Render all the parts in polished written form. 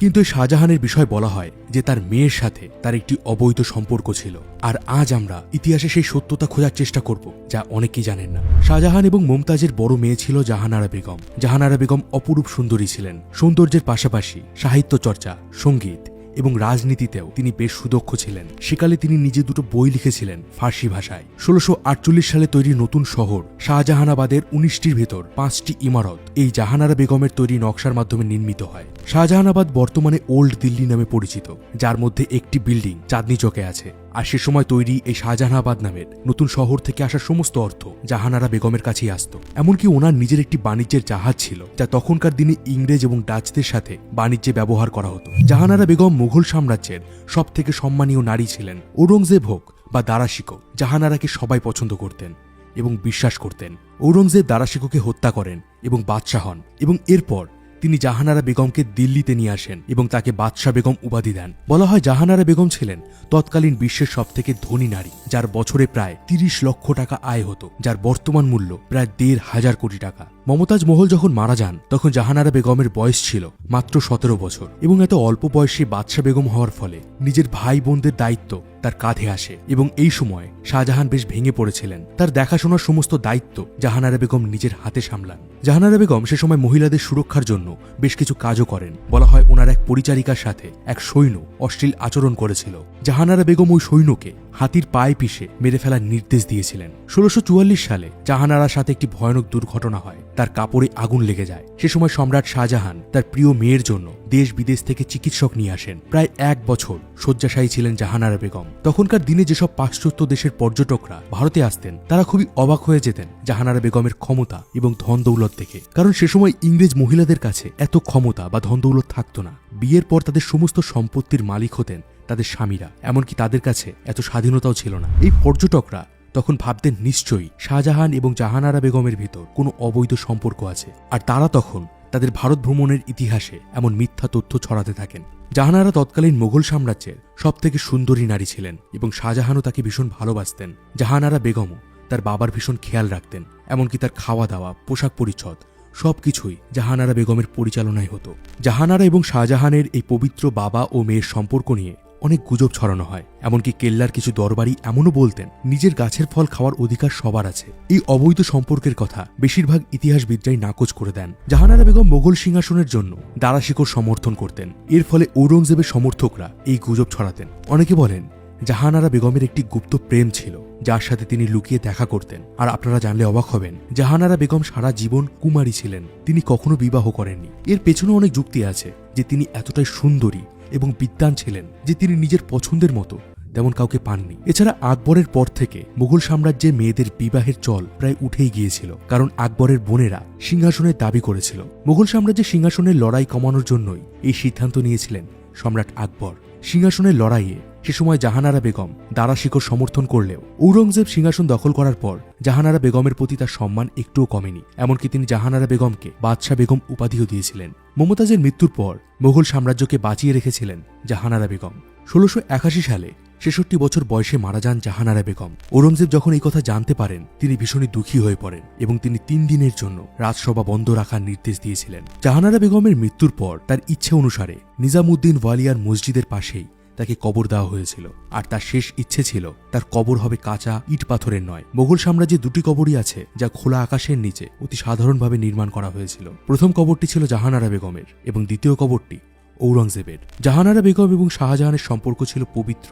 কিন্তু এই শাহজাহানের বিষয় বলা হয় যে তার মেয়ের সাথে তার একটি অবৈধ সম্পর্ক ছিল। আর আজ আমরা ইতিহাসে সেই সত্যতা খোঁজার চেষ্টা করব যা অনেকেই জানেন না। শাহজাহান এবং মুমতাজের বড় মেয়ে ছিল জাহানারা বেগম। জাহানারা বেগম অপরূপ সুন্দরী ছিলেন। সৌন্দর্যের পাশাপাশি সাহিত্য চর্চা, সঙ্গীত এবং রাজনীতিতেও তিনি বেশ সুদক্ষ ছিলেন। সেকালে তিনি নিজে দুটো বই লিখেছিলেন ফার্সি ভাষায়। ১৬৪৮ সালে তৈরি নতুন শহর শাহজাহানাবাদের ১৯টির ভেতর ৫টি ইমারত এই জাহানারা বেগমের তৈরি নকশার মাধ্যমে নির্মিত হয়। শাহজাহানাবাদ বর্তমানে ওল্ড দিল্লি নামে পরিচিত, যার মধ্যে একটি বিল্ডিং চাঁদনি চকে আছে। আর সে সময় তৈরি এই শাহজাহানাবাদ নামের নতুন শহর থেকে আসা সমস্ত অর্থ জাহানারা বেগমের কাছেই আসত। এমনকি ওনার নিজের একটি বাণিজ্যের জাহাজ ছিল, যা তখনকার দিনে ইংরেজ এবং ডাচদের সাথে বাণিজ্যে ব্যবহার করা হতো। জাহানারা বেগম মুঘল সাম্রাজ্যের সব থেকে সম্মানীয় নারী ছিলেন। ঔরঙ্গজেব হোক বা দারাশিকো, জাহানারাকে সবাই পছন্দ করতেন এবং বিশ্বাস করতেন। ঔরঙ্গজেব দারাশিকোকে হত্যা করেন এবং বাদশাহ হন, এবং এরপর তিনি জাহানারা বেগমকে দিল্লিতে নিয়ে আসেন এবং তাকে বাদশাহ বেগম উপাধি দেন। বলা হয় জাহানারা বেগম ছিলেন তৎকালীন বিশ্বের সবথেকে ধনী নারী, যার বছরে প্রায় ৩০ লক্ষ টাকা আয় হতো, যার বর্তমান মূল্য প্রায় ১,৫০০ কোটি টাকা। মমতাজ মহল যখন মারা যান তখন জাহানারা বেগমের বয়স ছিল মাত্র ১৭ বছর, এবং এত অল্প বয়সে বাদশাহ বেগম হওয়ার ফলে নিজের ভাই বোনদের দায়িত্ব তার কাঁধে আসে। এবং এই সময় শাহজাহান বেশ ভেঙে পড়েছিলেন। তার দেখাশোনার সমস্ত দায়িত্ব জাহানারা বেগম নিজের হাতে সামলান। জাহানারা বেগম সে সময় মহিলাদের সুরক্ষার জন্য বেশ কিছু কাজও করেন। বলা হয় ওনার এক পরিচারিকার সাথে এক সৈন্য অশ্লীল আচরণ করেছিল। জাহানারা বেগম ওই সৈন্যকে হাতির পায়ে পিষে মেরে ফেলার নির্দেশ দিয়েছিলেন। ১৬৪৪ সালে জাহানারার সাথে একটি ভয়ানক দুর্ঘটনা হয়। তার কাপড়ে আগুন লেগে যায়। সে সময় সম্রাট শাহজাহান তার প্রিয় মেয়ের জন্য দেশ বিদেশ থেকে চিকিৎসক নিয়ে আসেন। প্রায় ১ বছর শয্যাশায়ী ছিলেন জাহানারা বেগম। তখনকার দিনে যেসব পাশ্চাত্য দেশের পর্যটকরা ভারতে আসতেন তারা খুবই অবাক হয়ে যেতেন জাহানারা বেগমের ক্ষমতা এবং ধন দৌলত দেখে, কারণ সে সময় ইংরেজ মহিলাদের কাছে এত ক্ষমতা বা ধন দৌলত থাকতো না। বিয়ের পর তাদের সমস্ত সম্পত্তির মালিক হতেন তাদের স্বামীরা, এমনকি তাদের কাছে এত স্বাধীনতাও ছিল না। এই পর্যটকরা তখন ভাবতেন নিশ্চয়ই শাহজাহান এবং জাহানারা বেগমের ভিতর কোনো অবৈধ সম্পর্ক আছে, আর তারা তখন তাদের ভারত ভ্রমণের ইতিহাসে এমন মিথ্যা তথ্য ছড়াতে থাকেন। জাহানারা তৎকালীন মোগল সাম্রাজ্যের সবথেকে সুন্দরী নারী ছিলেন এবং শাহজাহানও তাকে ভীষণ ভালোবাসতেন। জাহানারা বেগমও তার বাবার ভীষণ খেয়াল রাখতেন, এমনকি তার খাওয়া দাওয়া, পোশাক পরিচ্ছদ সবকিছুই জাহানারা বেগমের পরিচালনায় হতো। জাহানারা এবং শাহজাহানের এই পবিত্র বাবা ও মেয়ের সম্পর্ক নিয়ে অনেক গুজব ছড়ানো হয়। এমনকি কেল্লার কিছু দরবারি এমনও বলতেন নিজের গাছের ফল খাওয়ার অধিকার সবার আছে। এই অবৈধ সম্পর্কের কথা বেশিরভাগ ইতিহাসবিদরাই নাকচ করে দেন। জাহানারা বেগম মোগল সিংহাসনের জন্য দারাশিকোর সমর্থন করতেন। এর ফলে ঔরঙ্গজেবের সমর্থকরা এই গুজব ছড়াতেন। অনেকে বলেন জাহানারা বেগমের একটি গুপ্ত প্রেম ছিল যার সাথে তিনি লুকিয়ে দেখা করতেন। আর আপনারা জানলে অবাক হবেন, জাহানারা বেগম সারা জীবন কুমারী ছিলেন, তিনি কখনো বিবাহ করেননি। এর পেছনে অনেক যুক্তি আছে যে তিনি এতটাই সুন্দরী এবং বিদ্বান ছিলেন যে তিনি নিজের পছন্দের মতো তেমন কাউকে পাননি। এছাড়া আকবরের পর থেকে মুঘল সাম্রাজ্যে মেয়েদের বিবাহের চল প্রায় উঠেই গিয়েছিল, কারণ আকবরের বোনেরা সিংহাসনের দাবি করেছিল। মুঘল সাম্রাজ্যের সিংহাসনের লড়াই কমানোর জন্যই এই সিদ্ধান্ত নিয়েছিলেন সম্রাট আকবর। সিংহাসনের লড়াইয়ে সে সময় জাহানারা বেগম দারাশিকোর সমর্থন করলেও ঔরঙ্গজেব সিংহাসন দখল করার পর জাহানারা বেগমের প্রতি তার সম্মান একটুও কমেনি। এমনকি তিনি জাহানারা বেগমকে বাদশাহ বেগম উপাধিও দিয়েছিলেন। মমতাজের মৃত্যুর পর মুঘল সাম্রাজ্যকে বাঁচিয়ে রেখেছিলেন জাহানারা বেগম। ১৬৮১ সালে ৬৬ বছর বয়সে মারা যান জাহানারা বেগম। ঔরঙ্গজেব যখন এই কথা জানতে পারেন তিনি ভীষণই দুঃখী হয়ে পড়েন এবং তিনি ৩ দিনের জন্য রাজসভা বন্ধ রাখার নির্দেশ দিয়েছিলেন। জাহানারা বেগমের মৃত্যুর পর তার ইচ্ছে অনুসারে নিজামুদ্দিন ওয়ালিয়ার মসজিদের পাশেই তাকে কবর দেওয়া হয়েছিল। আর তার শেষ ইচ্ছে ছিল তার কবর হবে কাঁচা ইট পাথরের নয়। মোগল সাম্রাজ্যে 2টি কবরই আছে যা খোলা আকাশের নিচে অতি সাধারণভাবে নির্মাণ করা হয়েছিল। প্রথম কবরটি ছিল জাহানারা বেগমের এবং দ্বিতীয় কবরটি ঔরঙ্গজেবের। জাহানারা বেগম এবং শাহজাহানের সম্পর্ক ছিল পবিত্র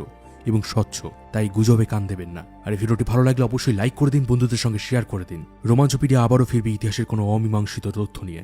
এবং স্বচ্ছ, তাই গুজবে কান দেবেন না। আর এই ভিডিওটি ভালো লাগলে অবশ্যই লাইক করে দিন, বন্ধুদের সঙ্গে শেয়ার করে দিন। রোমাঞ্চপিডিয়া আবারও ফিরবে ইতিহাসের কোনো অমীমাংসিত তথ্য নিয়ে।